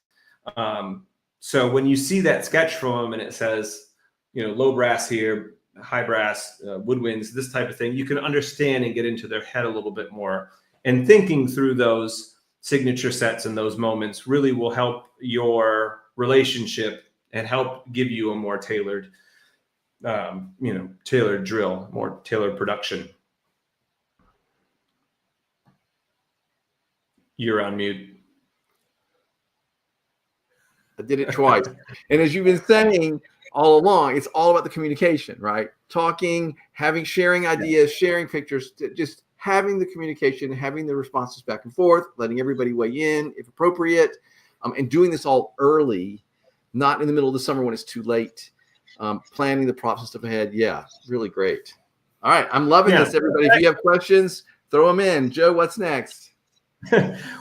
So when you see that sketch from them and it says, low brass here, high brass, woodwinds, this type of thing, you can understand and get into their head a little bit more. And thinking through those signature sets and those moments really will help your relationship and help give you a more tailored, tailored drill, more tailored production. You're on mute. I did it twice. And as you've been saying all along, it's all about the communication, right? Talking, sharing ideas, sharing pictures, just having the communication, having the responses back and forth, letting everybody weigh in if appropriate, and doing this all early, not in the middle of the summer when it's too late. Planning the process stuff ahead. Yeah, really great. All right, I'm loving this, everybody. If you have questions, throw them in. Joe, what's next?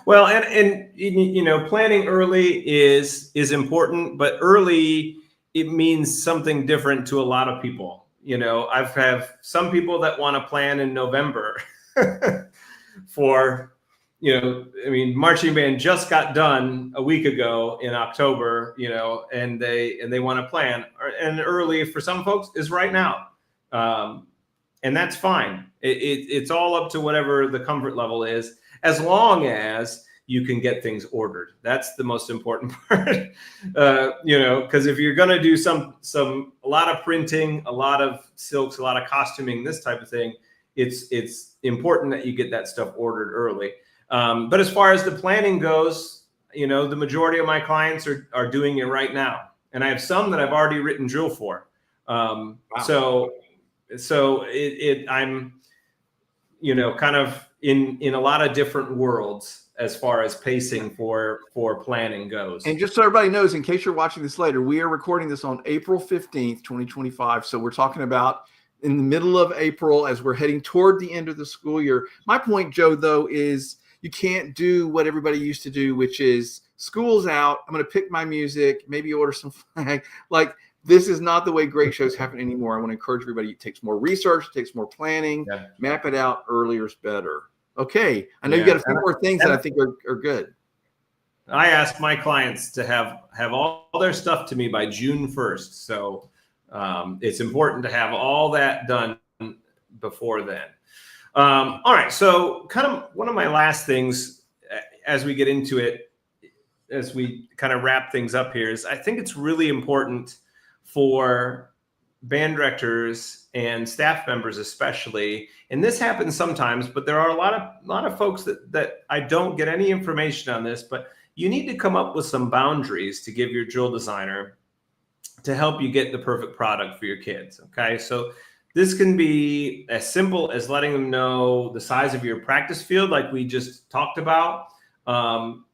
Well, and you know, planning early is important, but early, it means something different to a lot of people. You know, I've have some people that want to plan in November for, you know, I mean, marching band just got done a week ago in October, you know, and they want to plan. And early for some folks is right now. And that's fine. It's all up to whatever the comfort level is, as long as you can get things ordered. That's the most important part. You know, because if you're going to do a lot of printing, a lot of silks, a lot of costuming, this type of thing, it's important that you get that stuff ordered early. But as far as the planning goes, you know, the majority of my clients are doing it right now, and I have some that I've already written drill for. Wow. So I'm, you know, kind of in a lot of different worlds as far as pacing for planning goes. And just so everybody knows, in case you're watching this later, we are recording this on April 15th, 2025. So we're talking about in the middle of April as we're heading toward the end of the school year. My point, Joe, though, is you can't do what everybody used to do, which is school's out, I'm going to pick my music, maybe order some flag. Like, this is not the way great shows happen anymore. I want to encourage everybody. It takes more research, it takes more planning. Yeah. Map it out. Earlier is better. Okay. I know you got a few more things that I think are good. I ask my clients to have all their stuff to me by June 1st. So it's important to have all that done before then. All right. So kind of one of my last things as we get into it, as we kind of wrap things up here, is I think it's really important for band directors and staff members especially, and this happens sometimes, but there are a lot of folks that I don't get any information on this, but you need to come up with some boundaries to give your drill designer to help you get the perfect product for your kids. Okay, so this can be as simple as letting them know the size of your practice field, like we just talked about. And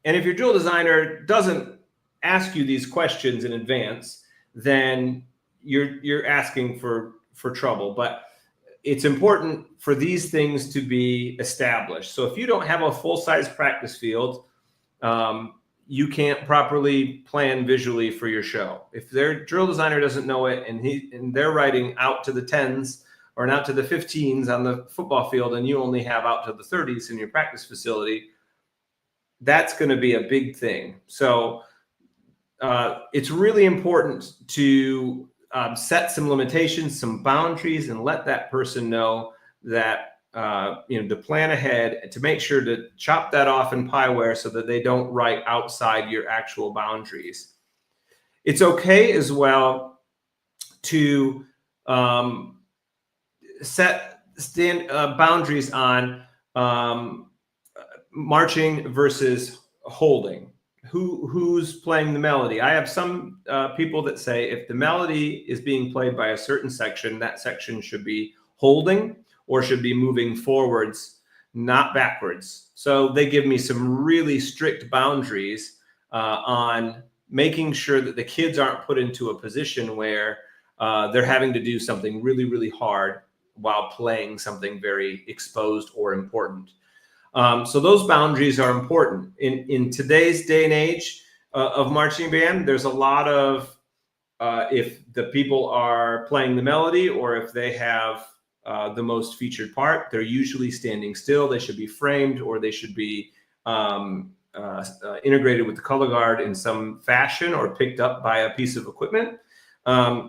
if your drill designer doesn't ask you these questions in advance, then you're asking for trouble. But it's important for these things to be established. So if you don't have a full-size practice field, you can't properly plan visually for your show. If their drill designer doesn't know it and they're writing out to the 10s or out to the 15s on the football field, and you only have out to the 30s in your practice facility, that's going to be a big thing. So it's really important to set some limitations, some boundaries, and let that person know that, you know, to plan ahead, to make sure to chop that off in Pyware so that they don't write outside your actual boundaries. It's okay as well to set boundaries on marching versus holding. Who's playing the melody? I have some people that say if the melody is being played by a certain section, that section should be holding or should be moving forwards, not backwards. So they give me some really strict boundaries on making sure that the kids aren't put into a position where they're having to do something really, really hard while playing something very exposed or important. So those boundaries are important. In today's day and age of marching band, there's a lot of, if the people are playing the melody or if they have the most featured part, they're usually standing still. They should be framed or they should be integrated with the color guard in some fashion or picked up by a piece of equipment.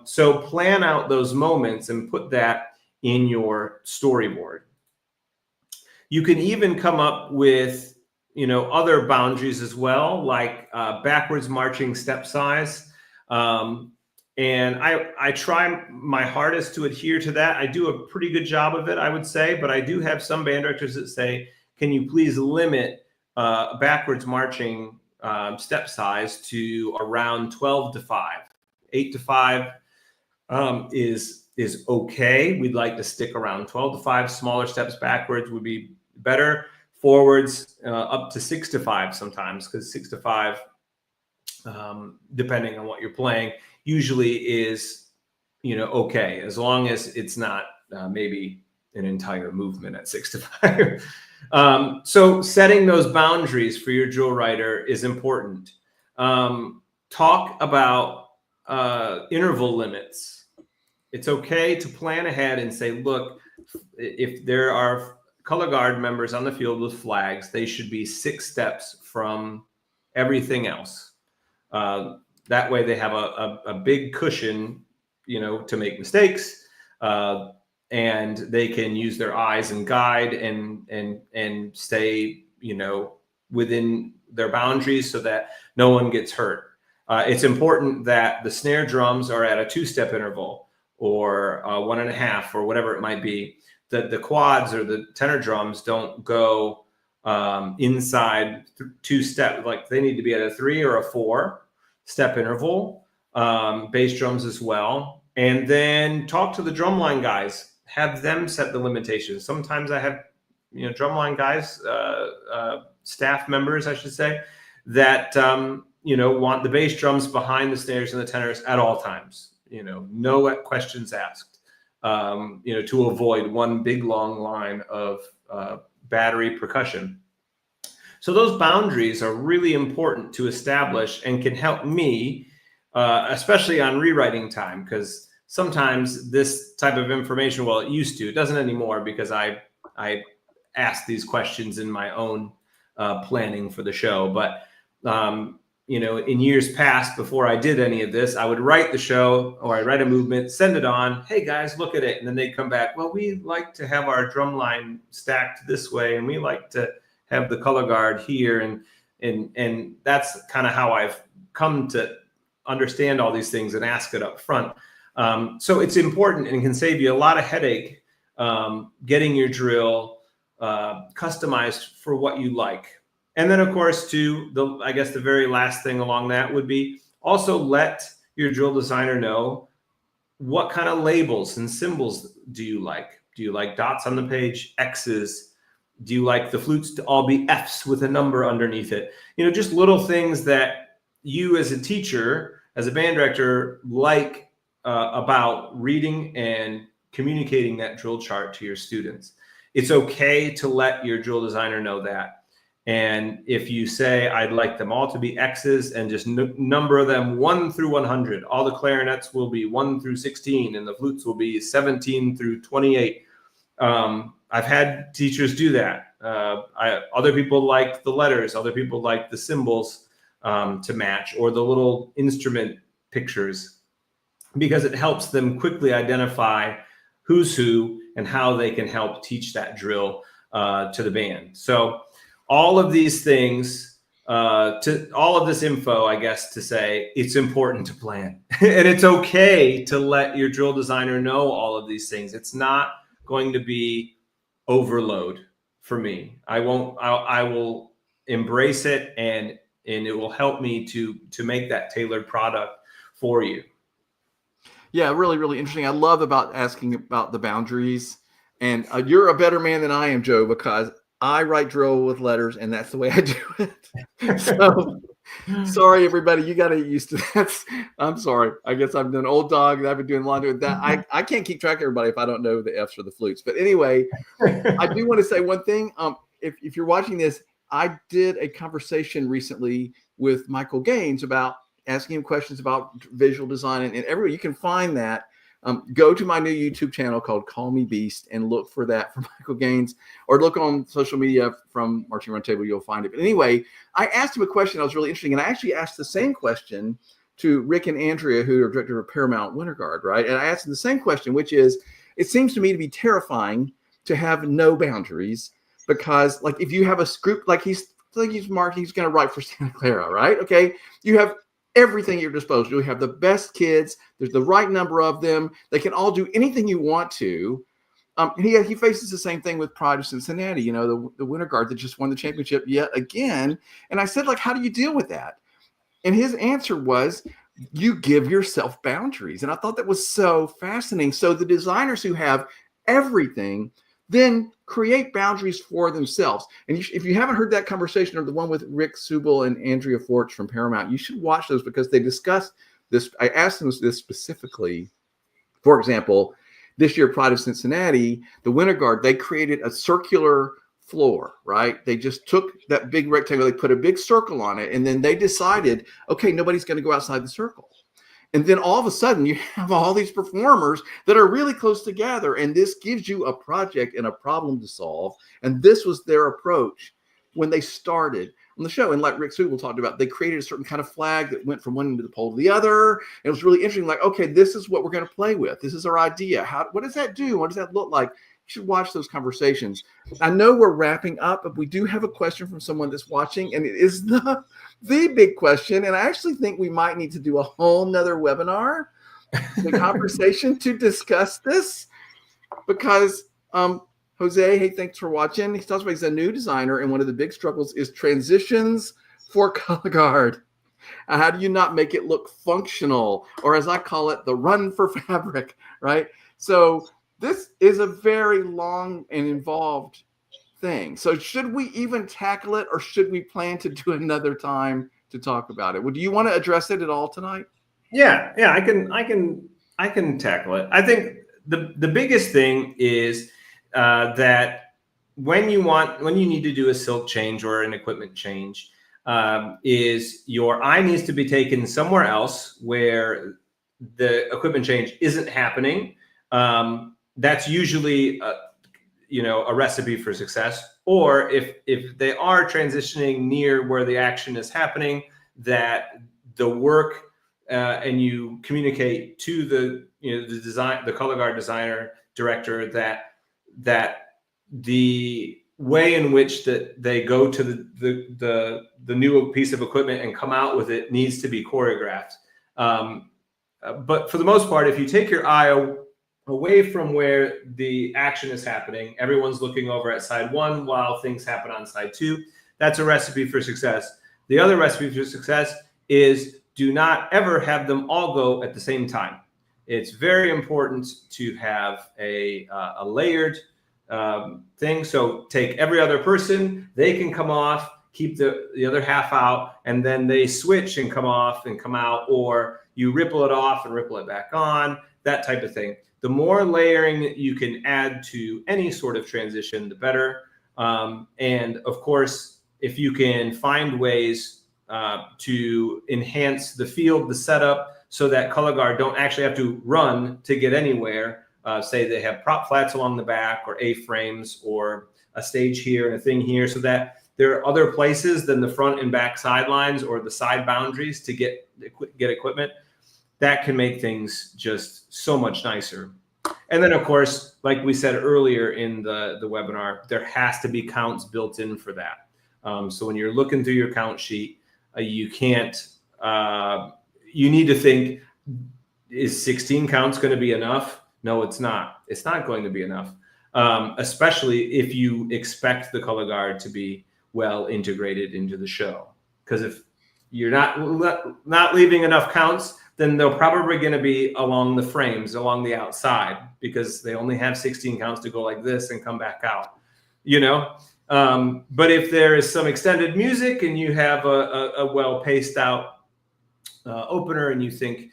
So plan out those moments and put that in your storyboard. You can even come up with, you know, other boundaries as well, like backwards marching step size. And I try my hardest to adhere to that. I do a pretty good job of it, I would say, but I do have some band directors that say, can you please limit backwards marching step size to around 12 to 5. 8 to 5 is is okay. We'd like to stick around 12 to 5. Smaller steps backwards would be better. Forwards up to 6 to 5 sometimes, because 6 to 5, depending on what you're playing, usually is, okay, as long as it's not maybe an entire movement at 6 to 5. So setting those boundaries for your drill writer is important. Talk about interval limits. It's okay to plan ahead and say, look, if there are color guard members on the field with flags, they should be 6 steps from everything else. That way they have a big cushion, to make mistakes, and they can use their eyes and guide and stay, within their boundaries so that no one gets hurt. It's important that the snare drums are at a 2-step interval, or 1.5, or whatever it might be. The quads or the tenor drums don't go inside 2 step. Like, they need to be at a 3 or a 4-step interval. Bass drums as well. And then talk to the drumline guys. Have them set the limitations. Sometimes I have, drumline guys, staff members, I should say, that want the bass drums behind the snares and the tenors at all times. No questions asked. To avoid one big long line of battery percussion. So those boundaries are really important to establish and can help me, especially on rewriting time, because sometimes this type of information, well, it used to, it doesn't anymore, because I ask these questions in my own planning for the show. But in years past, before I did any of this, I would write the show, or I'd write a movement, send it on. Hey guys, look at it. And then they'd come back. Well, we like to have our drum line stacked this way, and we like to have the color guard here. And that's kind of how I've come to understand all these things and ask it up front. So it's important and can save you a lot of headache getting your drill customized for what you like. And then, of course, the very last thing along that would be also let your drill designer know what kind of labels and symbols do you like. Do you like dots on the page, X's? Do you like the flutes to all be F's with a number underneath it? Just little things that you as a teacher, as a band director, like about reading and communicating that drill chart to your students. It's okay to let your drill designer know that. And if you say, I'd like them all to be X's, and just number them 1 through 100, all the clarinets will be 1 through 16, and the flutes will be 17 through 28. I've had teachers do that. Other people like the letters, other people like the symbols to match, or the little instrument pictures, because it helps them quickly identify who's who and how they can help teach that drill to the band. So all of these things, all of this info, I guess, to say it's important to plan. And it's okay to let your drill designer know all of these things. It's not going to be overload for me. I will embrace it, and it will help me to make that tailored product for you. Yeah, really, really interesting. I love about asking about the boundaries. And you're a better man than I am, Joe, because I write drill with letters, and that's the way I do it. So, sorry, everybody. You got to get used to that. I'm sorry. I guess I'm an old dog, and I've been doing a lot of that. I can't keep track of everybody if I don't know the F's or the flutes. But anyway, I do want to say one thing. If you're watching this, I did a conversation recently with Michael Gaines about asking him questions about visual design, and everywhere you can find that. Go to my new YouTube channel called Call Me Beast and look for that for Michael Gaines, or look on social media from Marching Round Table. You'll find it. But anyway, I asked him a question that was really interesting, and I actually asked the same question to Rick and Andrea, who are director of Paramount Winter Guard, right? And I asked them the same question, which is, it seems to me to be terrifying to have no boundaries, because like if you have a group, like he's going to write for Santa Clara, right? Okay, you have everything at your disposal. You have the best kids. There's the right number of them. They can all do anything you want to. He faces the same thing with Pride of Cincinnati, the Winter Guard that just won the championship yet again. And I said, like, how do you deal with that? And his answer was, you give yourself boundaries. And I thought that was so fascinating. So the designers who have everything then create boundaries for themselves. And if you haven't heard that conversation, or the one with Rick Subel and Andrea Forch from Paramount, you should watch those, because they discuss this. I asked them this specifically. For example, this year, Pride of Cincinnati, the Winter Guard, they created a circular floor, right? They just took that big rectangle, they put a big circle on it, and then they decided, okay, nobody's going to go outside the circle. And then all of a sudden, you have all these performers that are really close together, and this gives you a project and a problem to solve. And this was their approach when they started on the show. And like Rick Subel talked about, they created a certain kind of flag that went from one end of the pole to the other. And it was really interesting. Like, okay, this is what we're going to play with. This is our idea. What does that do? What does that look like? You should watch those conversations. I know we're wrapping up, but we do have a question from someone that's watching, and it is the big question. And I actually think we might need to do a whole nother webinar, the conversation to discuss this, because Jose, hey, thanks for watching. He talks about he's a new designer, and one of the big struggles is transitions for color guard. How do you not make it look functional, or as I call it, the run for fabric, right? So this is a very long and involved thing. So should we even tackle it, or should we plan to do another time to talk about it? Well, do you want to address it at all tonight? Yeah, I can tackle it. I think the biggest thing is that when you need to do a silk change or an equipment change, is your eye needs to be taken somewhere else where the equipment change isn't happening. That's usually a recipe for success. Or if they are transitioning near where the action is happening, that the work and you communicate to the color guard designer director that the way in which that they go to the new piece of equipment and come out with it needs to be choreographed. But for the most part, if you take your eye away from where the action is happening, everyone's looking over at side one while things happen on side two. That's a recipe for success. The other recipe for success is do not ever have them all go at the same time. It's very important to have a layered thing. So take every other person, they can come off, keep the other half out, and then they switch and come off and come out, or you ripple it off and ripple it back on, that type of thing. The more layering that you can add to any sort of transition, the better. And of course, if you can find ways to enhance the field, the setup, so that color guard don't actually have to run to get anywhere. Say they have prop flats along the back, or A-frames, or a stage here and a thing here, so that there are other places than the front and back sidelines or the side boundaries to get equipment. That can make things just so much nicer. And then, of course, like we said earlier in the webinar, there has to be counts built in for that. So when you're looking through your count sheet, you can't, you need to think, is 16 counts going to be enough? No, it's not. It's not going to be enough, especially if you expect the color guard to be well integrated into the show. Because if you're not leaving enough counts, then they're probably going to be along the frames, along the outside, because they only have 16 counts to go like this and come back out, But if there is some extended music and you have a well-paced out opener, and you think,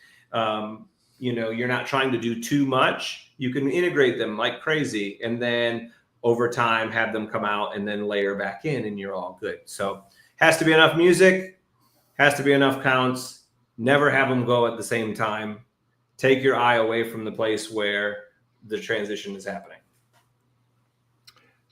you're not trying to do too much, you can integrate them like crazy, and then over time have them come out and then layer back in, and you're all good. So has to be enough music, has to be enough counts. Never have them go at the same time. Take your eye away from the place where the transition is happening.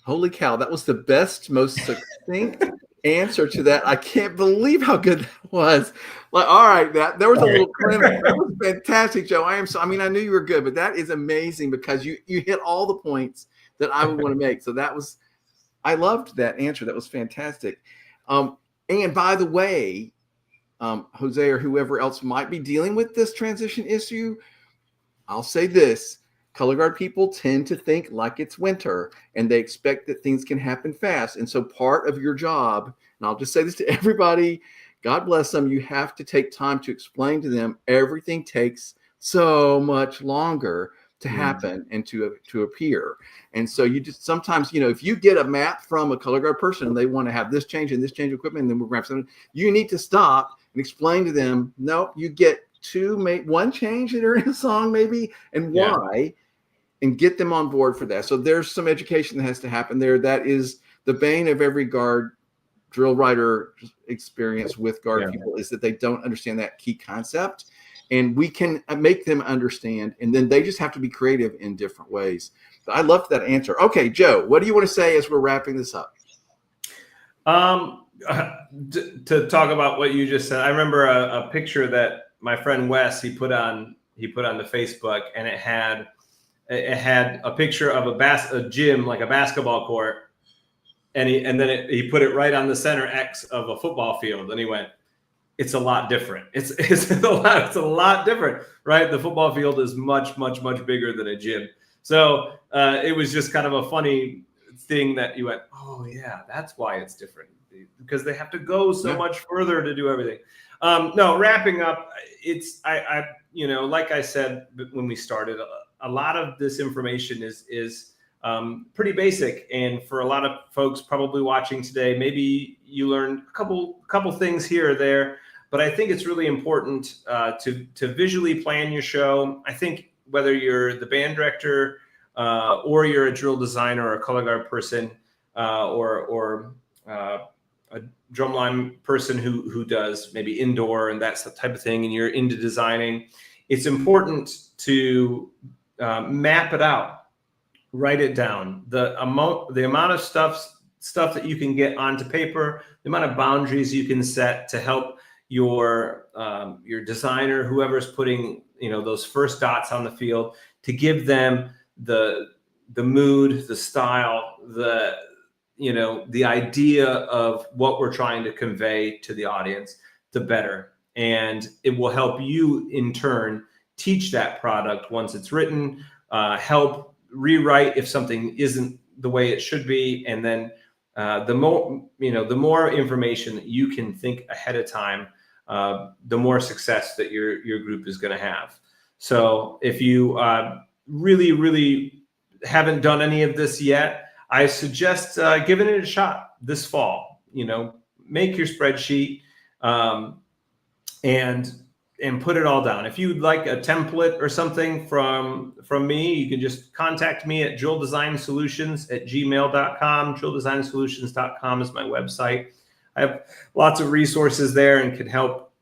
Holy cow, that was the best, most succinct answer to that. I can't believe how good that was. Like, all right, there was a little clinic. That was fantastic, Joe. I knew you were good, but that is amazing, because you hit all the points that I would want to make. So I loved that answer. That was fantastic. And by the way, Jose or whoever else might be dealing with this transition issue, I'll say this: color guard people tend to think like it's winter, and they expect that things can happen fast. And so part of your job, and I'll just say this to everybody, God bless them, you have to take time to explain to them everything takes so much longer to happen and to appear. And so you just sometimes, if you get a map from a color guard person and they want to have this change and this change of equipment, and then we're going to have something, you need to stop and explain to them, no, you get one change in a song maybe, and why, and get them on board for that. So there's some education that has to happen there. That is the bane of every guard drill writer experience with guard people, is that they don't understand that key concept. And we can make them understand, and then they just have to be creative in different ways. But I loved that answer. Okay, Joe, what do you want to say as we're wrapping this up? To talk about what you just said, I remember a picture that my friend Wes he put on the Facebook, and it had a picture of a gym, like a basketball court, and then he put it right on the center X of a football field, and he went, it's a lot different. It's a lot different, right? The football field is much, much, much bigger than a gym. So it was just kind of a funny thing that you went, oh yeah, that's why it's different, because they have to go so much further to do everything. No, wrapping up, I like I said when we started, a lot of this information is pretty basic, and for a lot of folks probably watching today, maybe you learned a couple things here or there. But I think it's really important to visually plan your show. I think whether you're the band director or you're a drill designer or a color guard person or a drumline person who does maybe indoor and that's the type of thing, and you're into designing, it's important to map it out, write it down. The amount of stuff that you can get onto paper, the amount of boundaries you can set to help your designer, whoever's putting those first dots on the field, to give them the mood, the style, the idea of what we're trying to convey to the audience, the better. And it will help you in turn teach that product once it's written, help rewrite if something isn't the way it should be, and then the more information that you can think ahead of time, the more success that your group is going to have. So if you really, really haven't done any of this yet, I suggest giving it a shot this fall. Make your spreadsheet and put it all down. If you'd like a template or something from me, you can just contact me at drilldesignsolutions@gmail.com. Drilldesignsolutions.com is my website. I have lots of resources there and can help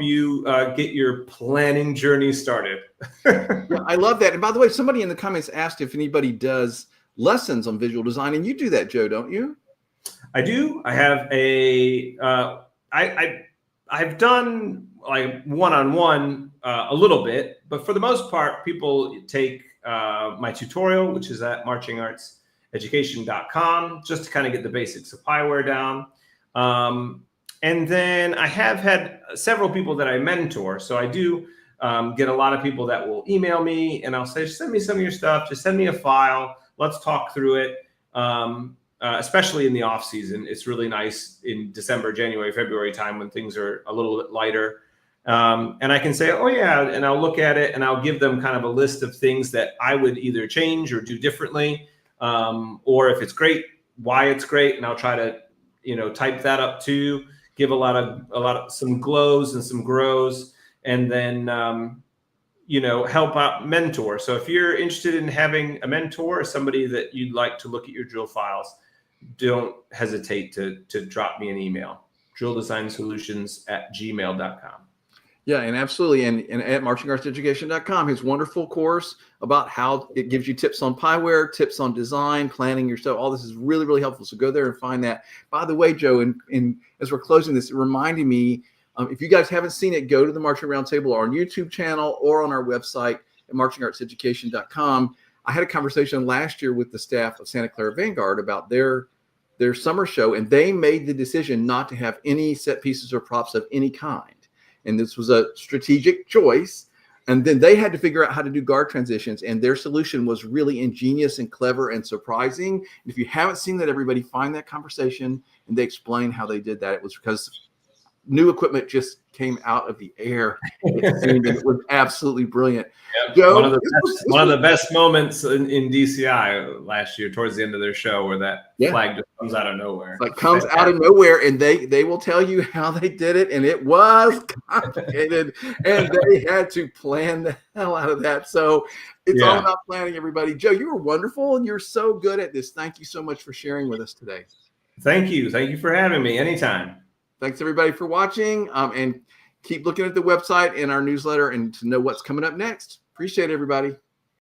you get your planning journey started. Yeah, I love that. And by the way, somebody in the comments asked if anybody does lessons on visual design, and you do that, Joe, don't you? I do. I have I've done like one-on-one a little bit, but for the most part, people take my tutorial, which is at marchingartseducation.com, just to kind of get the basics of Pyware down. And then I have had several people that I mentor. So I do get a lot of people that will email me, and I'll say, send me some of your stuff. Just send me a file. Let's talk through it. Especially in the off season, it's really nice in December, January, February time when things are a little bit lighter. And I can say, oh yeah, and I'll look at it and I'll give them kind of a list of things that I would either change or do differently. Or if it's great, why it's great. And I'll try to, type that up too, give a lot of some glows and some grows, and then, help out, mentor. So if you're interested in having a mentor or somebody that you'd like to look at your drill files, don't hesitate to drop me an email, drilldesignsolutions@gmail.com. Yeah, and absolutely. And at marchingartseducation.com, his wonderful course about how it gives you tips on Pyware, tips on design, planning your stuff. All this is really, really helpful. So go there and find that. By the way, Joe, and as we're closing this, it reminded me, if you guys haven't seen it, go to the Marching Roundtable or on YouTube channel or on our website at marchingartseducation.com. I had a conversation last year with the staff of Santa Clara Vanguard about their summer show, and they made the decision not to have any set pieces or props of any kind. And this was a strategic choice. And then they had to figure out how to do guard transitions, and their solution was really ingenious and clever and surprising. And if you haven't seen that, everybody find that conversation, and they explain how they did that. It was because new equipment just came out of the air. It seemed, and it was absolutely brilliant. Yep. Joe, One of the best moments in DCI last year, towards the end of their show, where that flag just comes out of nowhere. Like comes out of nowhere, and they will tell you how they did it, and it was complicated, and they had to plan the hell out of that. So it's all about planning, everybody. Joe, you were wonderful, and you're so good at this. Thank you so much for sharing with us today. Thank you. Thank you for having me. Anytime. Thanks everybody for watching, and keep looking at the website and our newsletter and to know what's coming up next. Appreciate it, everybody.